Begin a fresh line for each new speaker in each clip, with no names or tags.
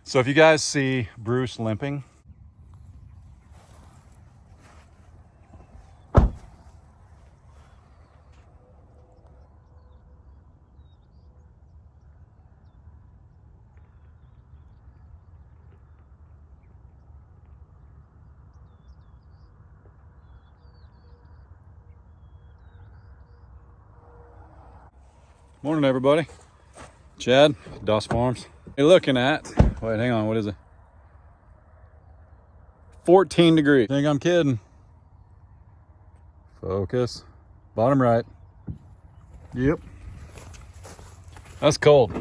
So if you guys see Bruce limping, morning everybody. Chad, DeWalt Farms. You're looking at, wait, hang on, what is it? 14 degrees. Think I'm kidding? Focus. Bottom right. Yep. That's cold.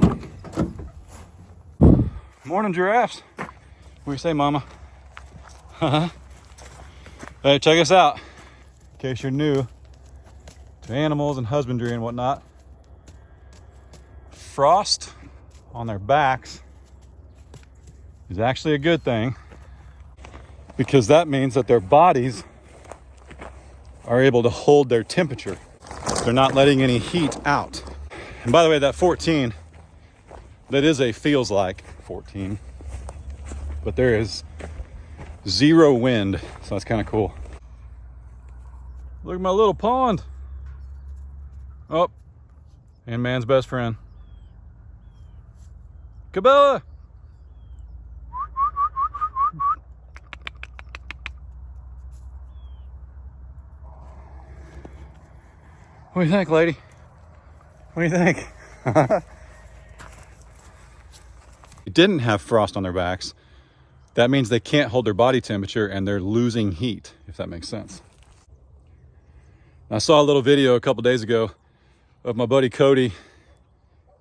Morning giraffes. What do you say, mama? Hey, check us out. In case you're new to animals and husbandry and whatnot. Frost on their backs is actually a good thing, because that means that their bodies are able to hold their temperature. They're not letting any heat out. And by the way, that 14, that is a feels like 14, but there is 0 wind, so that's kind of cool. Look at my little pond. Oh, and man's best friend. Cabela. What do you think, lady? What do you think? They didn't have frost on their backs. That means they can't hold their body temperature and they're losing heat, if that makes sense. I saw a little video a couple days ago of my buddy Cody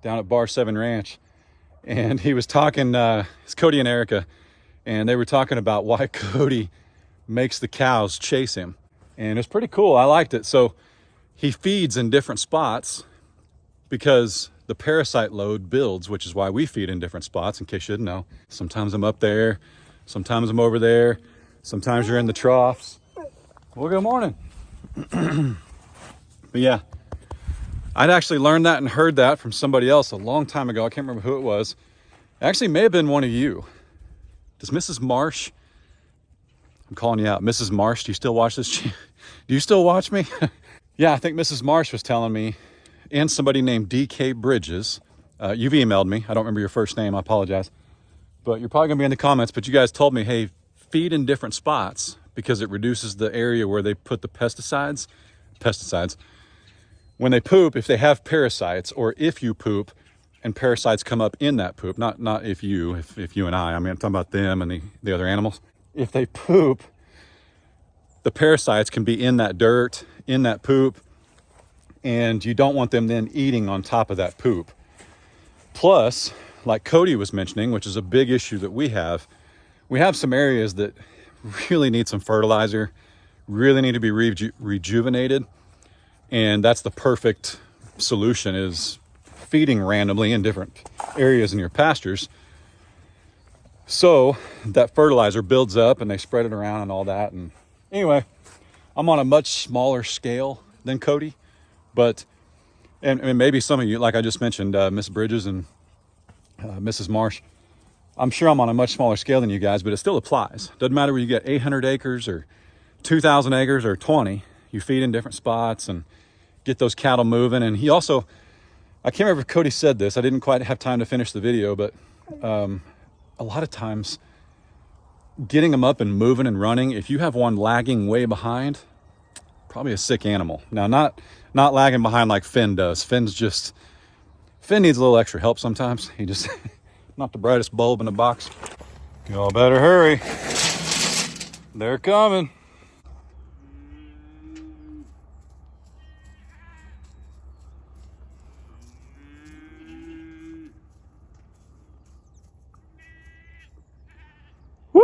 down at Bar 7 Ranch. And he was talking, it's Cody and Erica, and they were talking about why Cody makes the cows chase him. And it's pretty cool. I liked it. So he feeds in different spots because the parasite load builds, which is why we feed in different spots, in case you didn't know. Sometimes I'm up there, sometimes I'm over there, sometimes you're in the troughs. Well, good morning. But yeah, I'd actually learned that and heard that from somebody else a long time ago. I can't remember who it was. It actually may have been one of you. Does Mrs. Marsh, I'm calling you out, Mrs. Marsh, do you still watch this? Do you still watch me? Yeah, I think Mrs. Marsh was telling me, and somebody named DK Bridges. You've emailed me. I don't remember your first name. I apologize. But you're probably going to be in the comments. But you guys told me, hey, feed in different spots because it reduces the area where they put the pesticides. When they poop, if they have parasites, or if you poop and parasites come up in that poop, not if you and I mean, I'm talking about them and the other animals. If they poop, the parasites can be in that dirt, in that poop, and you don't want them then eating on top of that poop. Plus, like Cody was mentioning, which is a big issue that we have some areas that really need some fertilizer, really need to be rejuvenated. And that's the perfect solution, is feeding randomly in different areas in your pastures. So that fertilizer builds up and they spread it around and all that. And anyway, I'm on a much smaller scale than Cody, but, and maybe some of you, like I just mentioned, Miss Bridges and Mrs. Marsh, I'm sure I'm on a much smaller scale than you guys, but it still applies. Doesn't matter whether you get 800 acres or 2,000 acres or 20, you feed in different spots and get those cattle moving. And he also, I can't remember if Cody said this, I didn't quite have time to finish the video, but a lot of times getting them up and moving and running, if you have one lagging way behind, probably a sick animal. Now, not lagging behind like Finn does. Finn needs a little extra help sometimes. He just, not the brightest bulb in the box. Y'all better hurry. They're coming. Woo!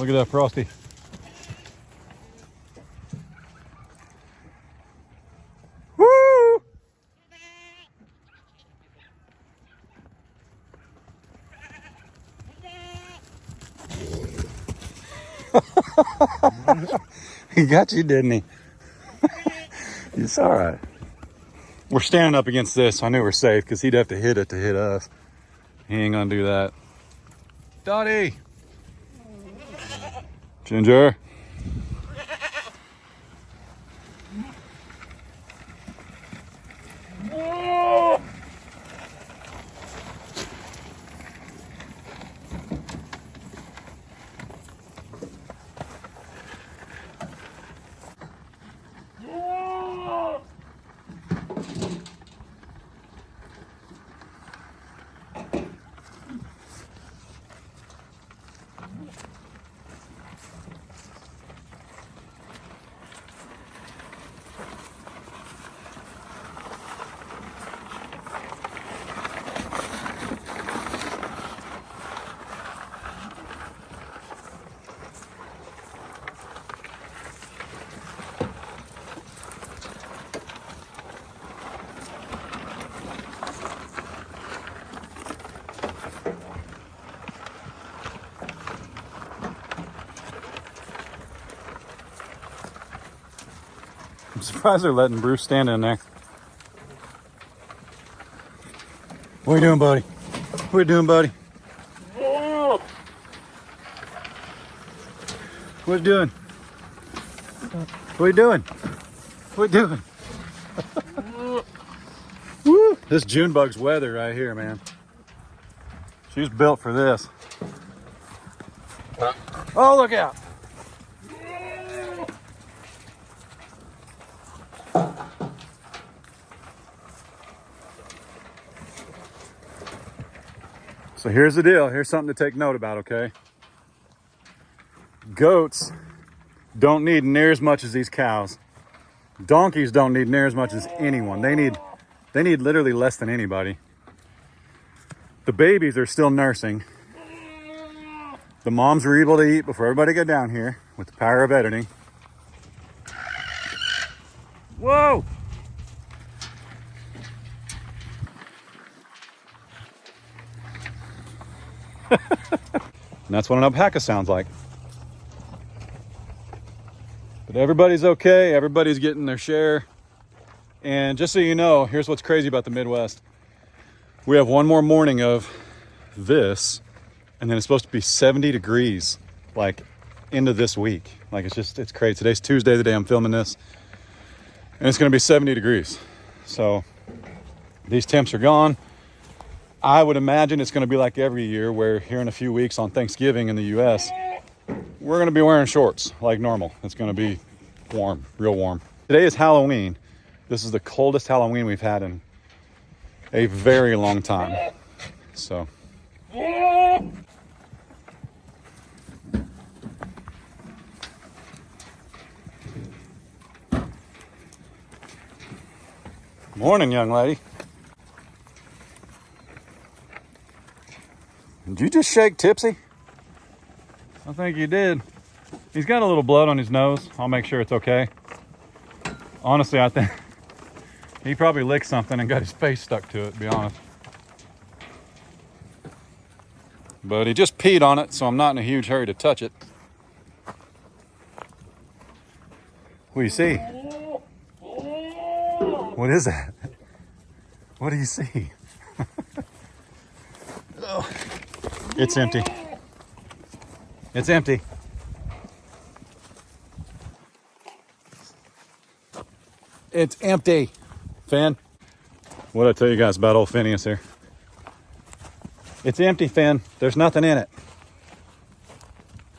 Look at that Frosty. Woo! He got you, didn't he? It's all right. We're standing up against this, so I knew we're safe because he'd have to hit it to hit us. He ain't gonna do that. Dottie! Ginger! I'm surprised they're letting Bruce stand in there. What are you doing, buddy? What are you doing, buddy? What are you doing? What are you doing? What are you doing? Woo! This June bug's weather right here, man. She's built for this. Oh, look out! So here's the deal. Here's something to take note about, okay? Goats don't need near as much as these cows. Donkeys don't need near as much as anyone. They need literally less than anybody. The babies are still nursing. The moms were able to eat before everybody got down here with the power of editing. Whoa! And that's what an alpaca sounds like. But everybody's okay. Everybody's getting their share. And just so you know, here's what's crazy about the Midwest. We have one more morning of this, and then it's supposed to be 70 degrees, like, into this week. Like, it's crazy. Today's Tuesday, the day I'm filming this. And it's going to be 70 degrees. So these temps are gone. I would imagine it's going to be like every year where here in a few weeks on Thanksgiving in the U.S., we're going to be wearing shorts like normal. It's going to be warm, real warm. Today is Halloween. This is the coldest Halloween we've had in a very long time. So. Morning, young lady. Did you just shake Tipsy? I think you did. He's got a little blood on his nose. I'll make sure it's okay. Honestly, I think he probably licked something and got his face stuck to it, to be honest. But he just peed on it, so I'm not in a huge hurry to touch it. What do you see? What is that? What do you see? Oh. It's empty. It's empty. It's empty. Finn, what did I tell you guys about old Phineas here? It's empty, Finn. There's nothing in it.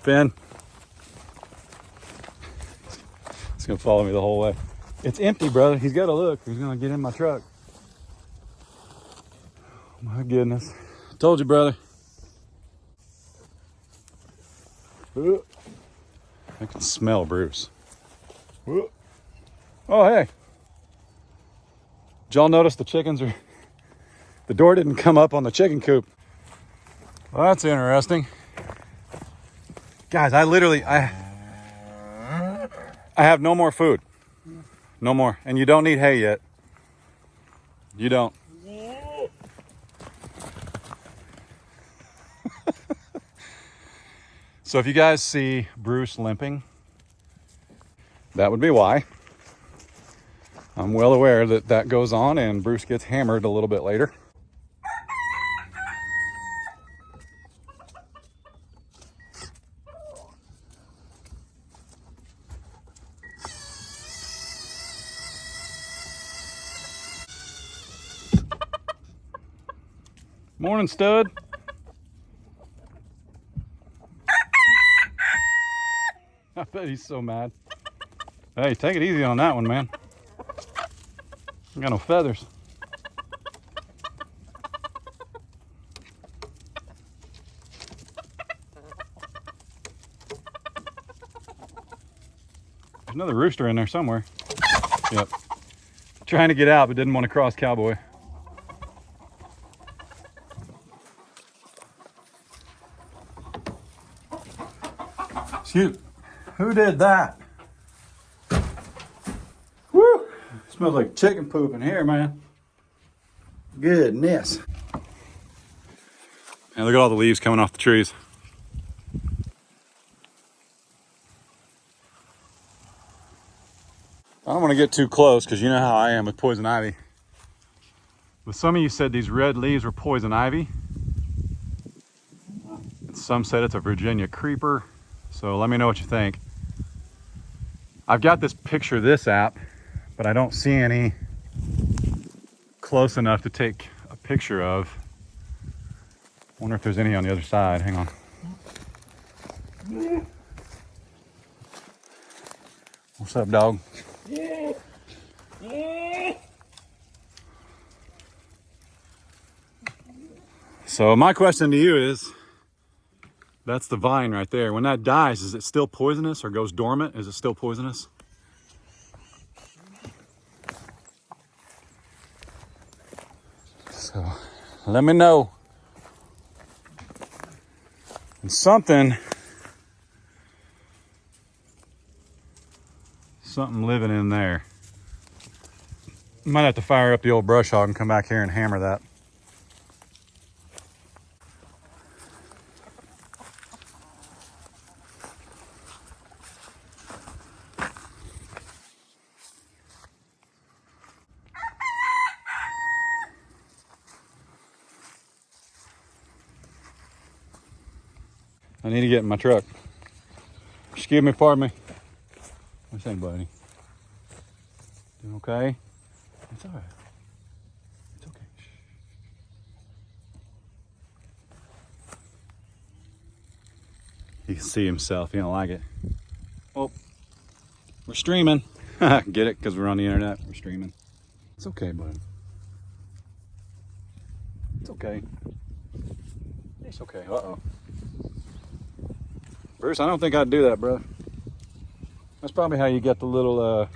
Finn. He's gonna follow me the whole way. It's empty, brother. He's got to look. He's gonna get in my truck. My goodness. Told you, brother. I can smell Bruce. Oh, hey. Did y'all notice the chickens are... The door didn't come up on the chicken coop. Well, that's interesting. Guys, I have no more food. No more. And you don't need hay yet. You don't. So if you guys see Bruce limping, that would be why. I'm well aware that that goes on and Bruce gets hammered a little bit later. Morning, stud. I bet he's so mad. Hey, take it easy on that one, man. I got no feathers. There's another rooster in there somewhere. Yep. Trying to get out, but didn't want to cross Cowboy. Shoot. Who did that? Woo! Smells like chicken poop in here, man. Goodness. And look at all the leaves coming off the trees. I don't want to get too close because you know how I am with poison ivy. But some of you said these red leaves were poison ivy. And some said it's a Virginia creeper. So let me know what you think. I've got this picture of this app, but I don't see any close enough to take a picture of. Wonder if there's any on the other side. Hang on. What's up, dog? So my question to you is, that's the vine right there. When that dies, is it still poisonous or goes dormant? Is it still poisonous? So let me know. And something living in there. Might have to fire up the old brush hog and come back here and hammer that. I need to get in my truck. Excuse me, pardon me. What you saying, buddy? Doing okay? It's all right. It's okay. Shh. He can see himself. He don't like it. Oh, we're streaming. Get it? Because we're on the internet. We're streaming. It's okay, bud. It's okay. It's okay. Uh-oh. Bruce, I don't think I'd do that, bro. That's probably how you get the little,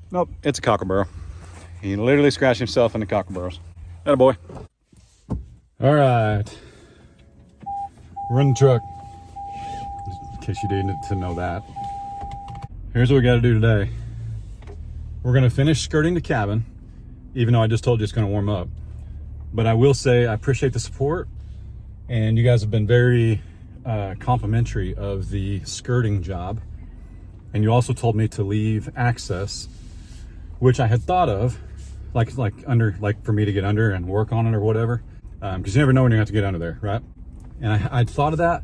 Nope, it's a cockerburrow. He literally scratched himself in the cockerburrows. Atta boy. All right. We're in the truck. In case you didn't to know that. Here's what we got to do today. We're going to finish skirting the cabin, even though I just told you it's going to warm up. But I will say I appreciate the support, and you guys have been very complimentary of the skirting job. And you also told me to leave access, which I had thought of, like for me to get under and work on it or whatever, because you never know when you're going to have to get under there, right? And I'd thought of that,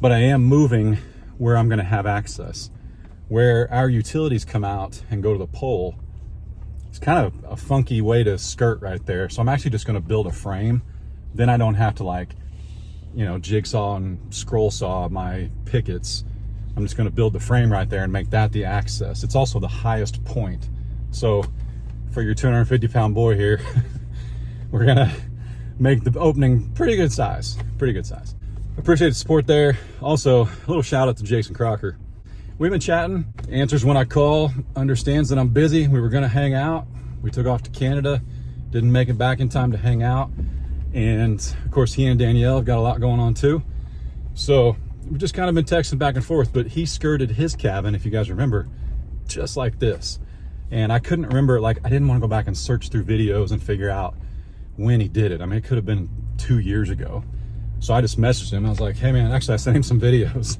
but I am moving where I'm going to have access, where our utilities come out and go to the pole. It's kind of a funky way to skirt right there. So I'm actually just going to build a frame. Then I don't have to jigsaw and scroll saw my pickets. I'm just going to build the frame right there and make that the access. It's also the highest point. So for your 250-pound boy here, we're going to make the opening pretty good size. Appreciate the support there. Also, a little shout out to Jason Crocker. We've been chatting, answers when I call, understands that I'm busy. We were going to hang out. We took off to Canada, didn't make it back in time to hang out. And of course, he and Danielle have got a lot going on too. So we've just kind of been texting back and forth, but he skirted his cabin, if you guys remember, just like this. And I couldn't remember, like, I didn't want to go back and search through videos and figure out when he did it. I mean, it could have been 2 years ago. So I just messaged him. I was like, hey man, actually I sent him some videos.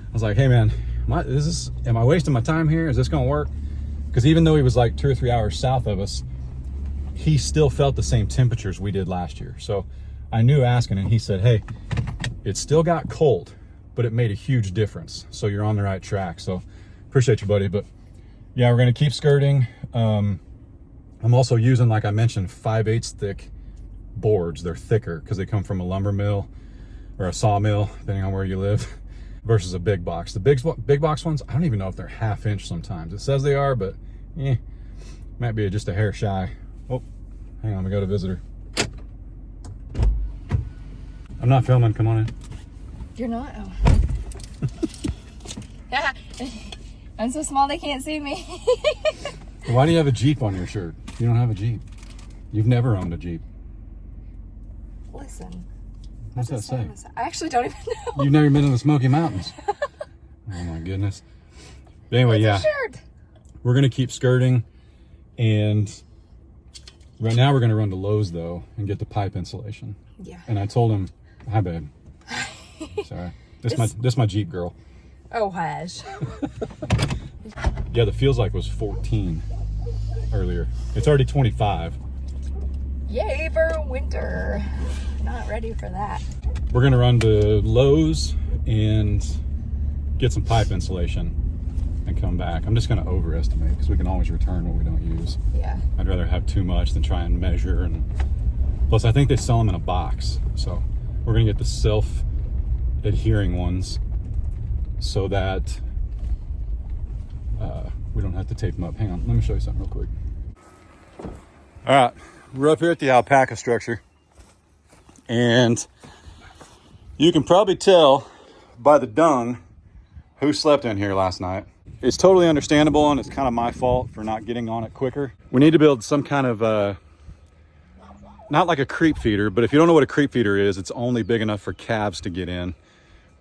I was like, hey man, am I wasting my time here? Is this gonna work? Because even though he was like 2 or 3 hours south of us, he still felt the same temperatures we did last year. So I knew asking, and he said, hey, it still got cold, but it made a huge difference. So you're on the right track. So appreciate you, buddy. But yeah, we're gonna keep skirting. I'm also using, like I mentioned, 5/8 thick boards. They're thicker because they come from a lumber mill or a sawmill, depending on where you live, versus a big box. The big box ones, I don't even know if they're 1/2 inch sometimes. It says they are, but might be just a hair shy. Oh, hang on, we got a visitor. I'm not filming, come on in.
You're not? Oh. Yeah, I'm so small they can't see me.
Why do you have a Jeep on your shirt? You don't have a Jeep. You've never owned a Jeep.
Listen.
What's that say?
I actually don't even know.
You've never been to the Smoky Mountains. Oh my goodness. But anyway,
It's
yeah.
a shirt.
We're gonna keep skirting, and right now we're gonna run to Lowe's though and get the pipe insulation.
Yeah.
And I told him, hi babe. Sorry. This my Jeep girl.
Oh, hush.
Yeah, the feels like was 14 earlier. It's already 25.
Yay for winter. Not ready for that.
We're gonna run to Lowe's and get some pipe insulation and come back. I'm just gonna overestimate because we can always return what we don't use.
Yeah.
I'd rather have too much than try and measure. And plus I think they sell them in a box. So we're gonna get the self-adhering ones so that we don't have to tape them up. Hang on, let me show you something real quick. All right, we're up here at the alpaca structure, and you can probably tell by the dung who slept in here last night. It's totally understandable, and it's kind of my fault for not getting on it quicker. We need to build some kind of not like a creep feeder, but if you don't know what a creep feeder is, it's only big enough for calves to get in.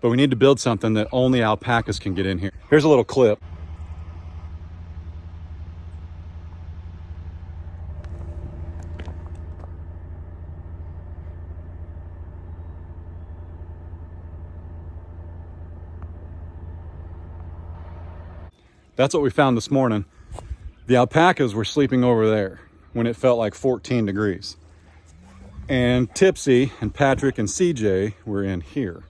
But we need to build something that only alpacas can get in here. Here's a little clip. That's what we found this morning. The alpacas were sleeping over there when it felt like 14 degrees. And Tipsy and Patrick and CJ were in here.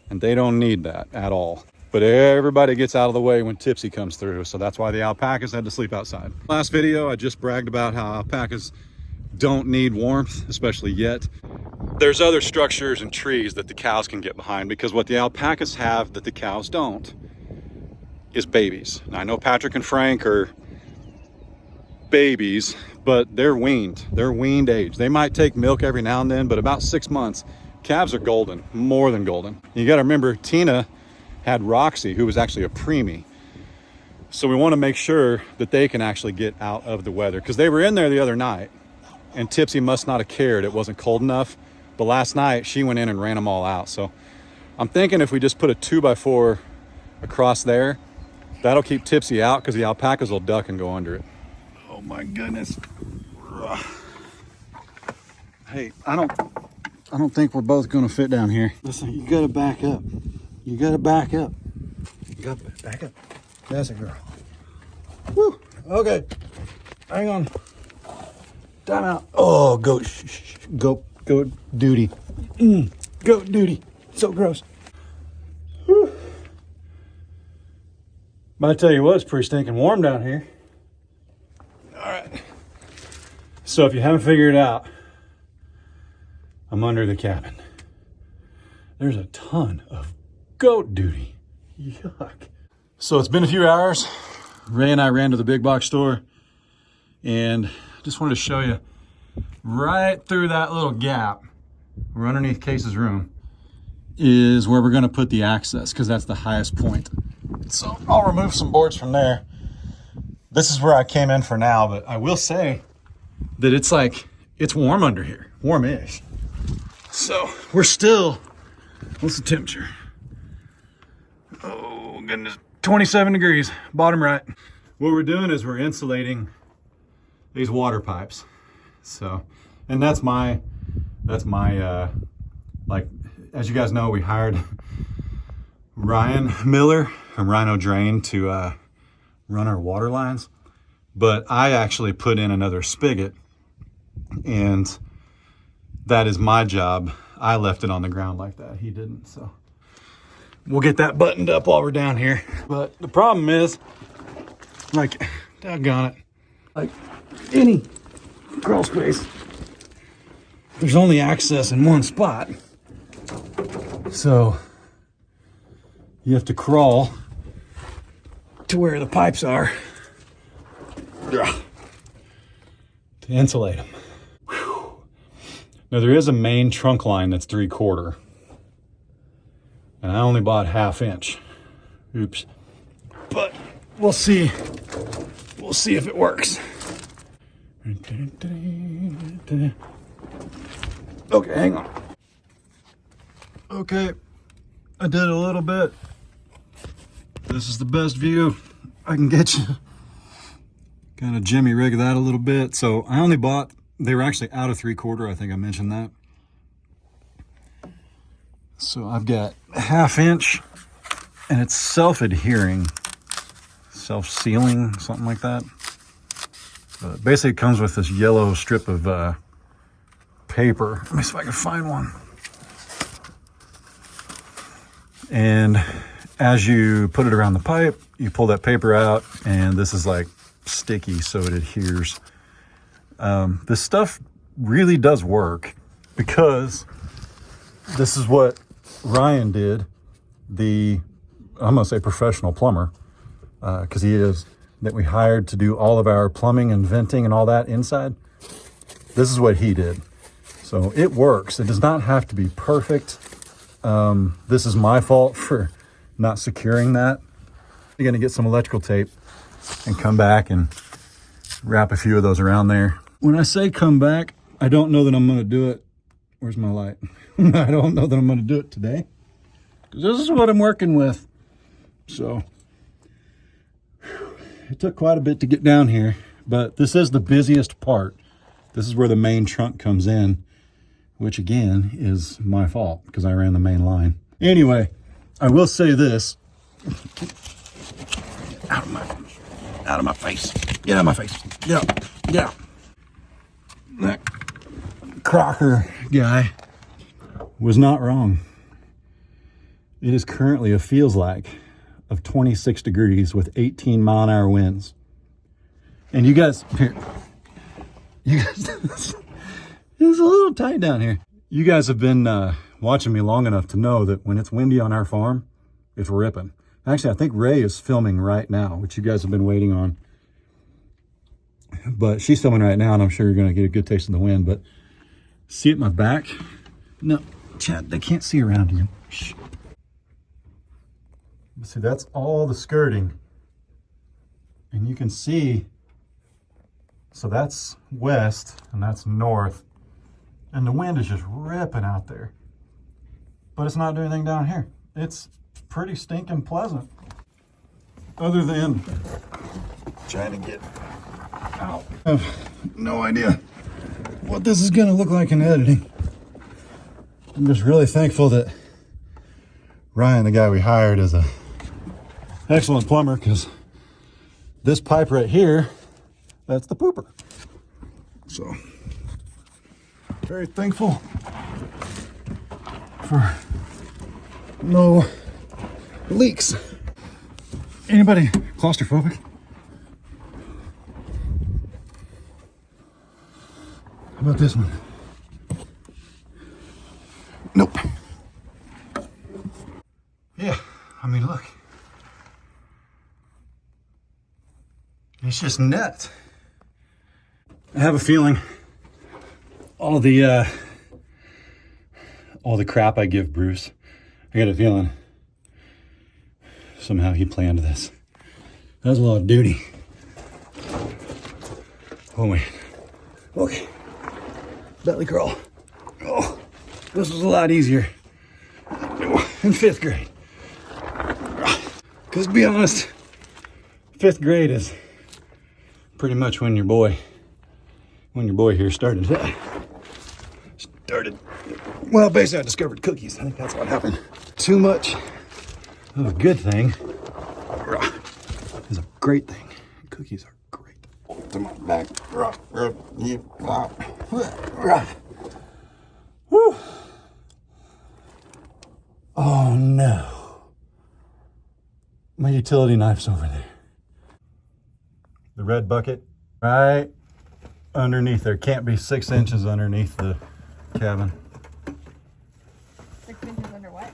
And they don't need that at all. But everybody gets out of the way when Tipsy comes through. So that's why the alpacas had to sleep outside. Last video, I just bragged about how alpacas don't need warmth, especially yet. There's other structures and trees that the cows can get behind, because what the alpacas have that the cows don't is babies. Now, I know Patrick and Frank are babies, but they're weaned. They're weaned age. They might take milk every now and then, but about 6 months, calves are golden, more than golden. You got to remember, Tina had Roxy, who was actually a preemie. So we want to make sure that they can actually get out of the weather, because they were in there the other night, and Tipsy must not have cared. It wasn't cold enough. But last night, she went in and ran them all out. So I'm thinking if we just put a 2x4 across there, that'll keep Tipsy out, because the alpacas will duck and go under it. Oh my goodness. Hey, I don't think we're both gonna fit down here. Listen, you gotta back up. You gotta back up. You gotta back up. That's a girl. Woo. Okay. Hang on. Time out. Oh, goat duty. Goat duty. So gross. Whew. But I tell you what, it's pretty stinking warm down here. All right. So if you haven't figured it out, I'm under the cabin. There's a ton of goat duty. Yuck. So it's been a few hours. Ray and I ran to the big box store, and just wanted to show you right through that little gap, we're underneath Case's room, is where we're going to put the access, because that's the highest point. So I'll remove some boards from there. This is where I came in for now, but I will say that it's warm under here, warm-ish. So we're still, what's the temperature? goodness, 27 degrees, bottom right. What we're doing is we're insulating these water pipes. So, and that's my, like, as you guys know, we hired Ryan Miller from Rhino Drain to run our water lines. But I actually put in another spigot, and that is my job. I left it on the ground like that. He didn't, so. We'll get that buttoned up while we're down here. But the problem is, like, doggone it, like any crawl space, there's only access in one spot. So you have to crawl to where the pipes are to insulate them. Whew. Now there is a main trunk line that's 3/4. And I only bought 1/2 inch. Oops. But we'll see. We'll see if it works. Okay, hang on. Okay, I did a little bit. This is the best view I can get you. Kind of jimmy rig that a little bit. So I only bought, they were actually out of 3/4. I think I mentioned that. So I've got 1/2 inch, and it's self-adhering, self-sealing, something like that. But basically it comes with this yellow strip of paper. Let me see if I can find one. And as you put it around the pipe, you pull that paper out, and this is like sticky, so it adheres. This stuff really does work, because this is what Ryan did, I'm gonna say professional plumber, because he is, that we hired to do all of our plumbing and venting and all that inside. This is what he did. So it works. It does not have to be perfect. This is my fault for not securing that. You're gonna get some electrical tape and come back and wrap a few of those around there. When I say come back, I don't know that I'm gonna do it. Where's my light? I don't know that I'm going to do it today, because this is what I'm working with. So it took quite a bit to get down here, but this is the busiest part. This is where the main trunk comes in, which again is my fault because I ran the main line. Anyway, I will say this. Out of my face. Get out of my face. Get out. Get out. That Crocker guy was not wrong. It is currently, it feels like, of 26 degrees with 18-mile-an-hour winds. And you guys, here, it's a little tight down here. You guys have been watching me long enough to know that when it's windy on our farm, it's ripping. Actually, I think Ray is filming right now, which you guys have been waiting on. But she's filming right now, and I'm sure you're going to get a good taste of the wind. But see at my back? No, Chad, they can't see around you. Shh. See, that's all the skirting. And you can see, so that's west and that's north. And the wind is just ripping out there. But it's not doing anything down here. It's pretty stinking pleasant. Other than trying to get out. I have no idea what this is going to look like in editing. I'm just really thankful that Ryan, the guy we hired, is a excellent plumber, because this pipe right here, that's the pooper. So, very thankful for no leaks. Anybody claustrophobic? How about this one? Nope. Yeah, I mean, look. It's just nuts. I have a feeling all the crap I give Bruce, I got a feeling somehow he planned this. That was a lot of duty. Oh man. Okay. Belly crawl. Oh, this was a lot easier in 5th grade. Because to be honest, 5th grade is pretty much when your boy here started. Well, basically I discovered cookies. I think that's what happened. Too much of a good thing is a great thing. Cookies are great. To my back. Whew. Oh no. My utility knife's over there. The red bucket, right underneath there. Can't be 6 inches underneath the cabin.
6 inches under what?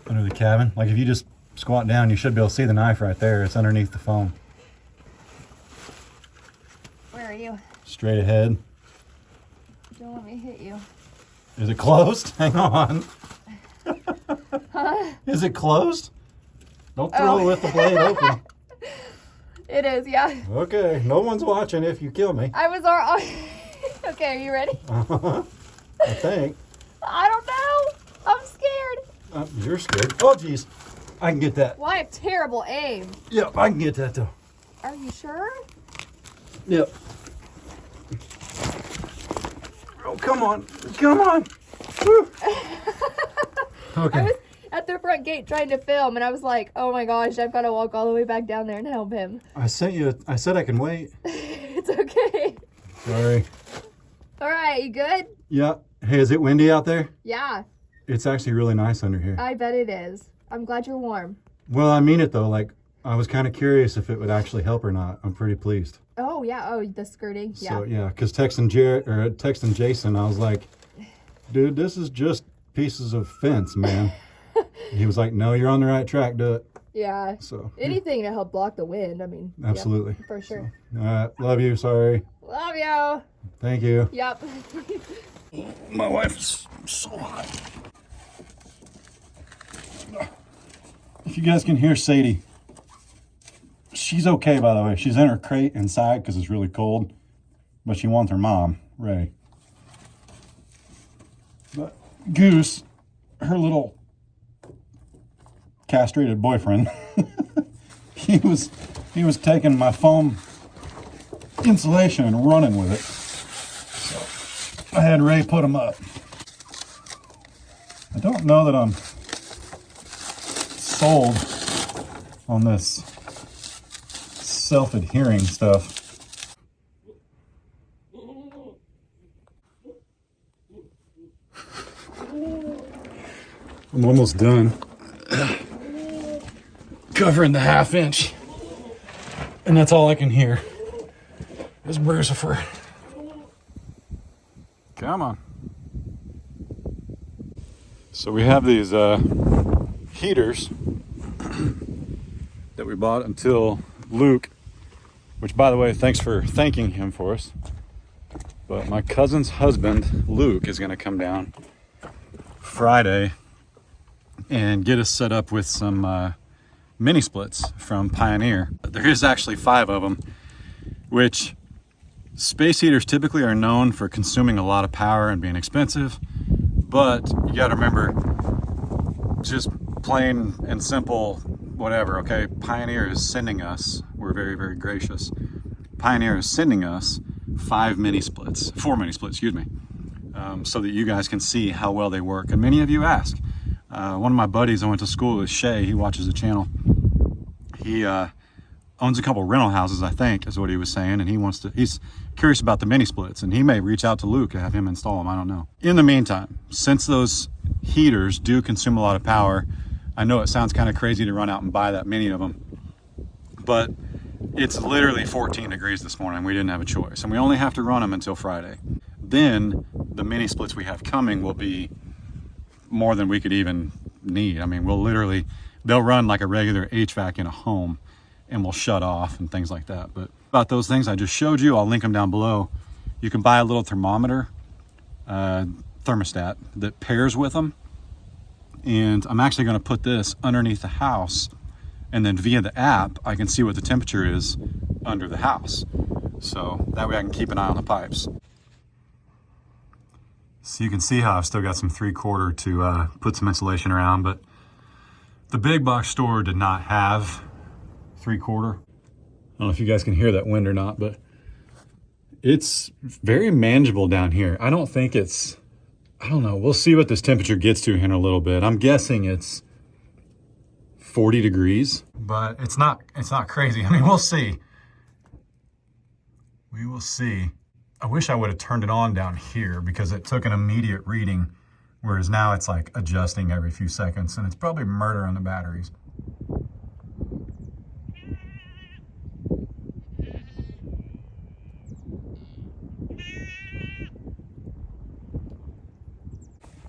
Under the cabin. Like if you just squat down, you should be able to see the knife right there. It's underneath the foam.
Where are you?
Straight ahead.
Don't let me hit you.
Is it closed? Hang on.
Huh?
Is it closed? Don't throw it with the blade open.
It is, yeah.
Okay, no one's watching if you kill me.
I was all... Okay, are you ready?
I think.
I don't know. I'm scared.
You're scared. Oh, geez. I can get that.
Well, I have terrible aim.
Yep, I can get that though.
Are you sure?
Yep. Oh, come on. Come on. Woo. Okay.
I was at the front gate trying to film, and I was like, oh my gosh, I've got to walk all the way back down there and help him.
I said I can wait.
It's okay.
Sorry.
All right, you good?
Yeah. Hey, is it windy out there?
Yeah,
It's actually really nice under here.
I bet it is. I'm glad you're warm.
Well, I mean it though. Like, I was kind of curious if it would actually help or not. I'm pretty pleased.
Oh, yeah. Oh, the skirting. Yeah.
So, yeah, because texting Jason, I was like, dude, this is just pieces of fence, man. He was like, no, you're on the right track, do it.
Yeah.
So
Anything to help block the wind. I mean,
absolutely.
Yep, for sure.
So, all right, love you, sorry.
Love you.
Thank you.
Yep.
My wife is so hot. If you guys can hear Sadie, she's okay, by the way. She's in her crate inside because it's really cold, but she wants her mom, Ray. But Goose, her little castrated boyfriend, he was taking my foam insulation and running with it. So I had Ray put him up. I don't know that I'm sold on this self-adhering stuff. I'm almost done covering the 1/2 inch, and that's all I can hear is Brucifer. Come on. So we have these heaters that we bought until Luke, which, by the way, thanks for thanking him for us. But my cousin's husband, Luke, is going to come down Friday and get us set up with some mini splits from Pioneer. There is actually 5 of them, which space heaters typically are known for consuming a lot of power and being expensive. But you got to remember, just plain and simple, whatever, okay? Pioneer is sending us, we're very, very gracious. Pioneer is sending us 4 mini splits, so that you guys can see how well they work. And many of you ask. One of my buddies I went to school with, Shay, he watches the channel. He owns a couple rental houses, I think, is what he was saying, and he's curious about the mini splits, and he may reach out to Luke and have him install them, I don't know. In the meantime, since those heaters do consume a lot of power, I know it sounds kind of crazy to run out and buy that many of them, but it's literally 14 degrees this morning. We didn't have a choice, and we only have to run them until Friday. Then the mini splits we have coming will be more than we could even need. I mean, they'll run like a regular HVAC in a home, and we'll shut off and things like that. But about those things I just showed you, I'll link them down below. You can buy a little thermometer, thermostat that pairs with them. And I'm actually going to put this underneath the house, and then via the app, I can see what the temperature is under the house. So that way I can keep an eye on the pipes. So you can see how I've still got some 3/4 to put some insulation around, but The big box store did not have 3/4. I don't know if you guys can hear that wind or not, but it's very manageable down here. I don't think it's, I don't know. We'll see what this temperature gets to here in a little bit. I'm guessing it's 40 degrees, but it's not crazy. I mean, we'll see. We will see. I wish I would have turned it on down here because it took an immediate reading, whereas now it's like adjusting every few seconds, and it's probably murder on the batteries.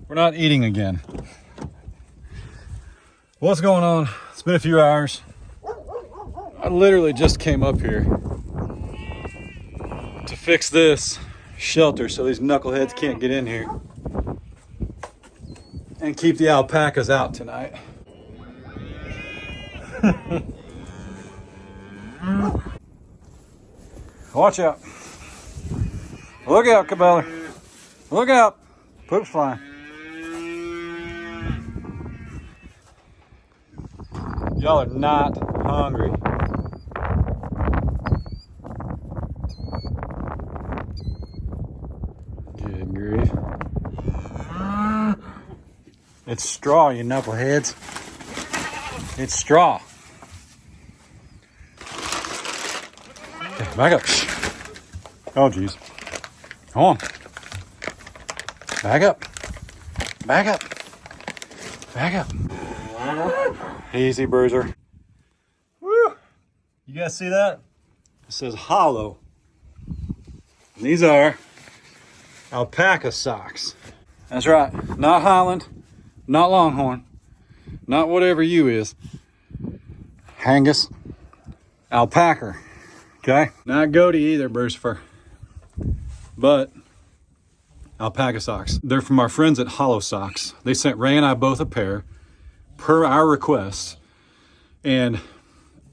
We're not eating again. What's going on? It's been a few hours. I literally just came up here to fix this shelter so these knuckleheads can't get in here and keep the alpacas out tonight. Watch out. Look out, Cabela. Look out. Poop's flying. Y'all are not hungry. Good grief. It's straw, you knuckleheads. It's straw. Okay, back up. Oh, geez. Come on. Back up. Back up. Back up. Easy, bruiser. Woo! You guys see that? It says hollow. And these are alpaca socks. That's right. Not Highland, not Longhorn, not whatever you is. Angus, alpaca. Okay? Not goatee either, Bruce fur. But alpaca socks. They're from our friends at Hollow Socks. They sent Ray and I both a pair per our request. And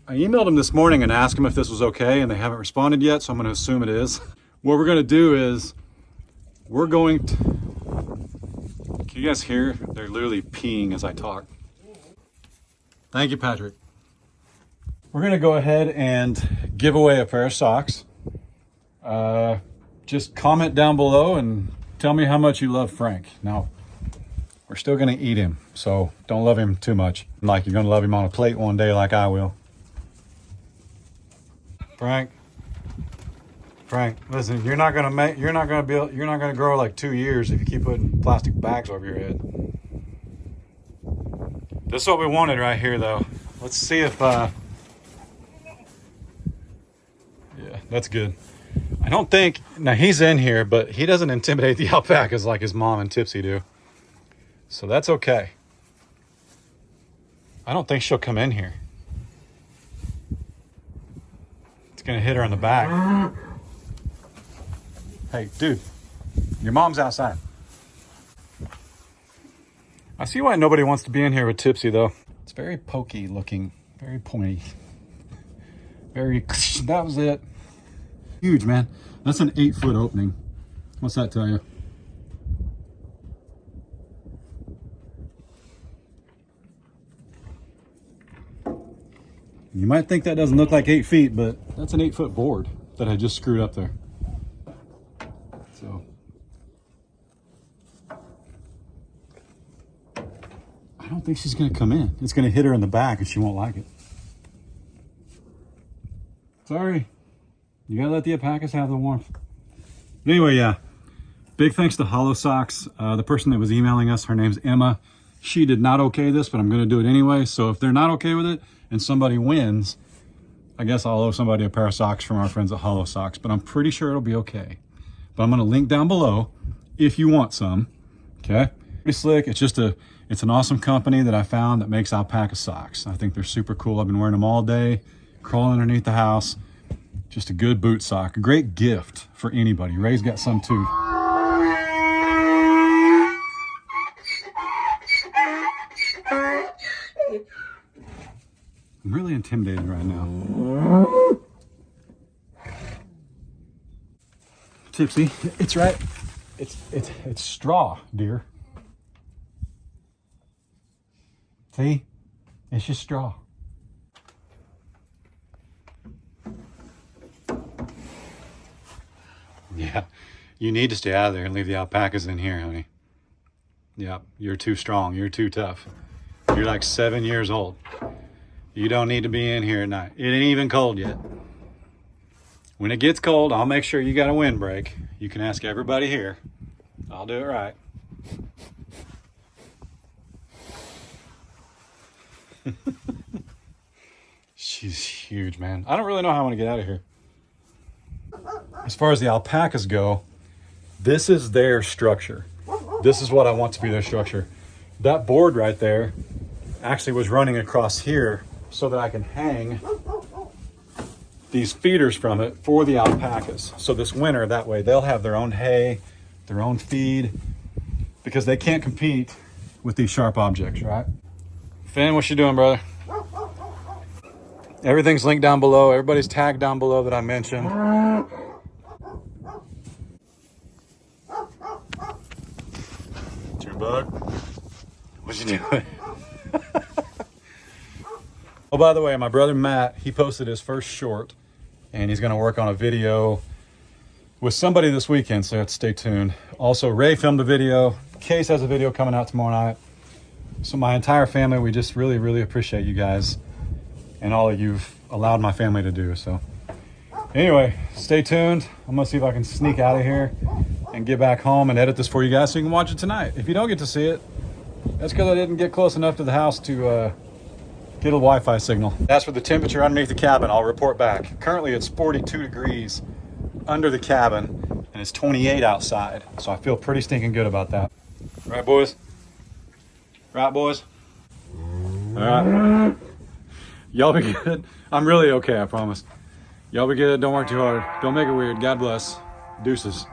I emailed them this morning and asked them if this was okay, and they haven't responded yet, so I'm going to assume it is. What we're going to do is we're going to... Can you guys hear? They're literally peeing as I talk. Thank you, Patrick. We're going to go ahead and give away a pair of socks. Just comment down below and tell me how much you love Frank. Now, we're still going to eat him, so don't love him too much. Like you're going to love him on a plate one day like I will. Frank, listen, you're not going to grow like 2 years if you keep putting plastic bags over your head. This is what we wanted right here, though. Let's see if, yeah, that's good. I don't think, now he's in here, but he doesn't intimidate the alpacas like his mom and Tipsy do. So that's okay. I don't think she'll come in here. It's gonna hit her in the back. Hey, dude, your mom's outside. I see why nobody wants to be in here with Tipsy, though. It's very pokey looking, very pointy. That was it. Huge, man. That's an 8-foot opening. What's that tell you? You might think that doesn't look like 8 feet, but that's an 8-foot board that I just screwed up there. So I don't think she's gonna come in. It's gonna hit her in the back and she won't like it. Sorry. You gotta let the alpacas have the warmth. But anyway, yeah. Big thanks to Hollow Socks. The person that was emailing us, her name's Emma. She did not okay this, but I'm gonna do it anyway. So if they're not okay with it and somebody wins, I guess I'll owe somebody a pair of socks from our friends at Hollow Socks, but I'm pretty sure it'll be okay. But I'm gonna link down below if you want some, okay? Pretty slick. It's an awesome company that I found that makes alpaca socks. I think they're super cool. I've been wearing them all day, crawling underneath the house. Just a good boot sock. A great gift for anybody. Ray's got some too. I'm really intimidated right now. Tipsy, it's right. It's straw, dear. See? It's just straw. Yeah, you need to stay out of there and leave the alpacas in here, honey. Yep, you're too strong. You're too tough. You're like 7 years old. You don't need to be in here at night. It ain't even cold yet. When it gets cold, I'll make sure you got a windbreak. You can ask everybody here. I'll do it right. She's huge, man. I don't really know how I want to get out of here. As far as the alpacas go, this is their structure. This is what I want to be their structure. That board right there actually was running across here so that I can hang these feeders from it for the alpacas. So this winter, that way they'll have their own hay, their own feed, because they can't compete with these sharp objects, right? Finn, what you doing, brother? Everything's linked down below. Everybody's tagged down below that I mentioned. June bug, what you doing? Oh, by the way, my brother Matt, he posted his first short, and he's going to work on a video with somebody this weekend, so you have to stay tuned. Also, Ray filmed a video. Case has a video coming out tomorrow night. So my entire family, we just really, really appreciate you guys and all that you've allowed my family to do. So anyway, stay tuned. I'm going to see if I can sneak out of here and get back home and edit this for you guys so you can watch it tonight. If you don't get to see it, that's because I didn't get close enough to the house to get a Wi-Fi signal. As for the temperature underneath the cabin, I'll report back. Currently it's 42 degrees under the cabin and it's 28 outside. So I feel pretty stinking good about that. Right, boys? Right, boys? All right. Y'all be good. I'm really okay, I promise. Y'all be good. Don't work too hard. Don't make it weird. God bless. Deuces.